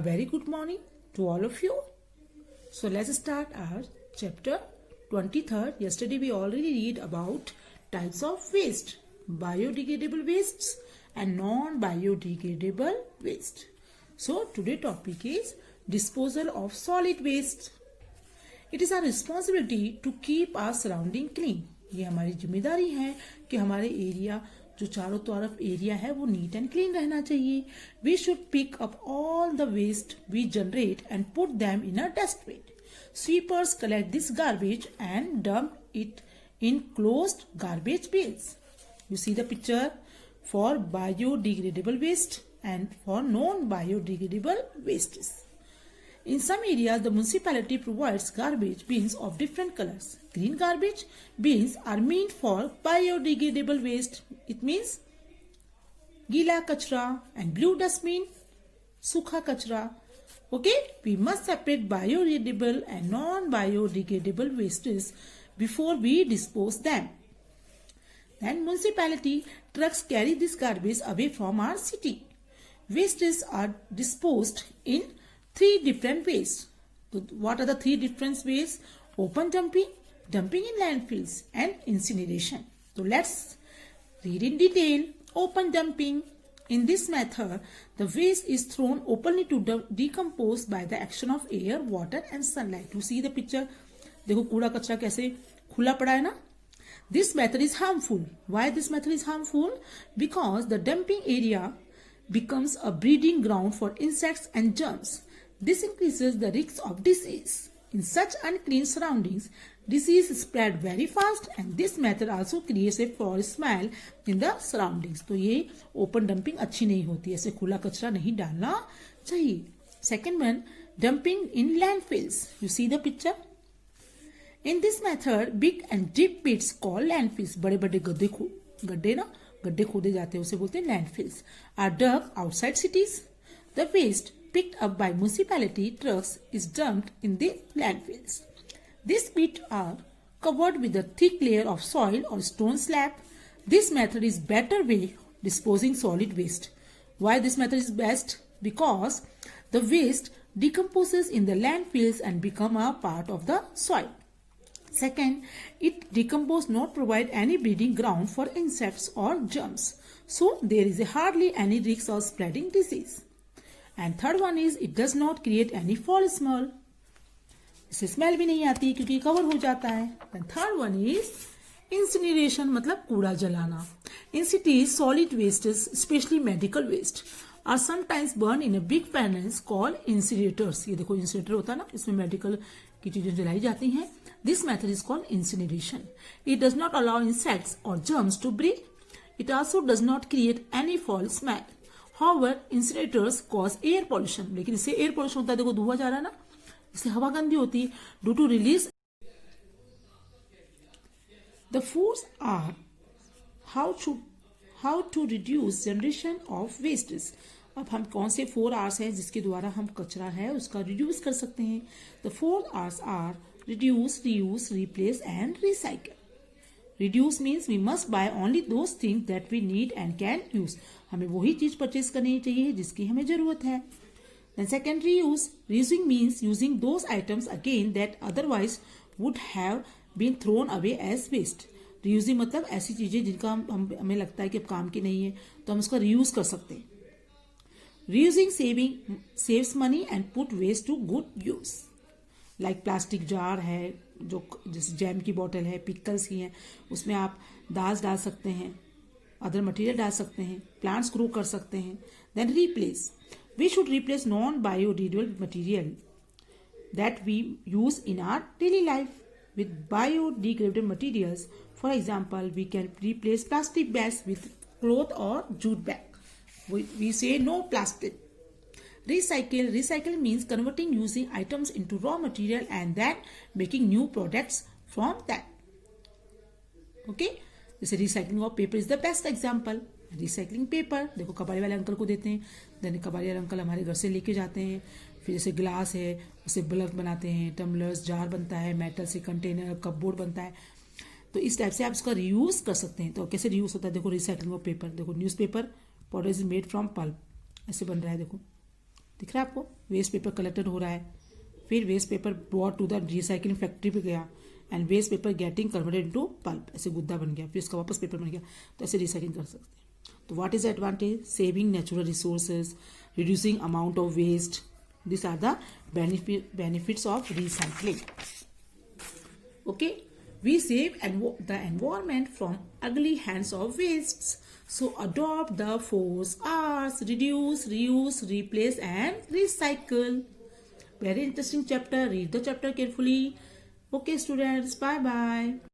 very good morning to all of you. So let's start our chapter 23rd. Yesterday we already read about types of waste, biodegradable wastes and non-biodegradable waste. So today topic is disposal of solid waste. It is our responsibility to keep our surrounding clean. ये हमारी जिम्मेदारी है कि हमारे area जो चारों तरफ area है वो नीट एंड क्लीन रहना चाहिए. We should pick up all the waste we generate and put them in a dustbin. Sweepers collect this garbage and dump it in closed garbage bins. You see the picture for biodegradable waste and for non-biodegradable wastes. In some areas, the municipality provides garbage bins of different colors. Green garbage bins are meant for biodegradable waste. It means gila kachra, and blue dustbin, sukha kachra. Okay, we must separate biodegradable and non-biodegradable wastes before we dispose them. Then municipality trucks carry this garbage away from our city. Wastes are disposed in 3 different ways. So what are the 3 different ways? Open dumping, dumping in landfills and incineration. So let's read in detail. Open dumping. In this method, the waste is thrown openly to decompose by the action of air, water and sunlight. You see the picture? देखो कूड़ा कचरा कैसे खुला पड़ा है ना? This method is harmful. Why this method is harmful? Because the dumping area becomes a breeding ground for insects and germs. This increases the risk of disease. In such unclean surroundings, disease spread very fast and this method also creates a foul smell in the surroundings. तो ये open dumping अच्छी नहीं होती, ऐसे खुला कचरा नहीं डालना चाहिए. Second one, dumping in landfills. You see the picture? In this method, big and deep pits called landfills, बड़े बड़े गड्ढे ना गड्ढे खोदे जाते हैं उसे बोलते हैं landfills, are dug outside cities. The waste picked up by municipality trucks is dumped in the landfills. These pits are covered with a thick layer of soil or stone slab. This method is better way disposing solid waste. Why this method is best? Because the waste decomposes in the landfills and become a part of the soil. Second, it decomposes not provide any breeding ground for insects or germs. So there is hardly any risk of spreading disease. And third one is it does not create any foul smell. इससे smell भी नहीं आती क्योंकि cover हो जाता है. And third one is incineration, मतलब कूड़ा जलाना. In cities, solid wastes, especially medical waste, are sometimes burned in a big furnace called incinerators. ये देखो इंसिनेटर होता है ना, इसमें मेडिकल की चीजें जलाई जाती हैं. This method is called incineration. It does not allow insects or germs to breed. It also does not create any foul smell. However, incinerators cause air pollution. लेकिन इससे एयर पोल्यूशन होता है, देखो धुआं जा रहा है ना, इससे हवा गंदी होती है. Due to release, the foods are how to reduce generation of wastes. अब हम कौन से 4 R's हैं जिसके द्वारा हम कचरा है उसका रिड्यूस कर सकते हैं. The 4 R's are reduce, reuse, replace and recycle. Reduce means we must buy only those things that we need and can use. हमें वही चीज परचेज करनी चाहिए जिसकी हमें जरूरत है. Then second, reuse. Reusing means using those items again that otherwise would have been thrown away as waste. Reusing मतलब ऐसी चीजें जिनका हमें लगता है कि अब काम की नहीं है तो हम उसका reuse कर सकते हैं. Reusing saves money and put waste to good use. Like plastic jar है, जो जैसे जैम की बोतल है, पिकल्स की है, उसमें आप दाल डाल सकते हैं, अदर मटेरियल डाल सकते हैं, प्लांट्स ग्रो कर सकते हैं. Then replace. We should replace non biodegradable material that we use in our daily life with biodegradable materials. For example, we can replace plastic bags with cloth और jute bag. We say no plastic. Recycle. Recycle means converting using items into raw material and then making new products from that. Okay? जैसे recycling of paper is the best example. Recycling paper, देखो कबाड़ी वाले uncle को देते हैं, then कबाड़ी वाले uncle हमारे घर से लेके जाते हैं. फिर जैसे ग्लास है उससे बल्ब बनाते हैं, टम्बलर्स, जार बनता है, मेटल से कंटेनर, कपबोर्ड बनता है. तो इस टाइप से आप उसका रीयूज कर सकते हैं. तो कैसे रीयूज होता है? देखो रिसाइकलिंग ऑफ पेपर, देखो newspaper powder is made from pulp, ऐसे बन रहा है. देखो दिख रहा है आपको, वेस्ट पेपर कलेक्टेड हो रहा है, फिर waste paper brought to the recycling factory पे गया and waste paper getting converted into pulp, ऐसे गुद्दा बन गया, फिर उसका वापस पेपर बन गया, तो ऐसे रिसाइकलिंग कर सकते हैं। तो what is the advantage? Saving natural resources, reducing amount of waste, this are the benefits of recycling. Okay, we save the environment from ugly hands of wastes. So adopt the 4 R's: reduce, reuse, replace and recycle. Very interesting chapter. Read the chapter carefully. Okay students, bye bye.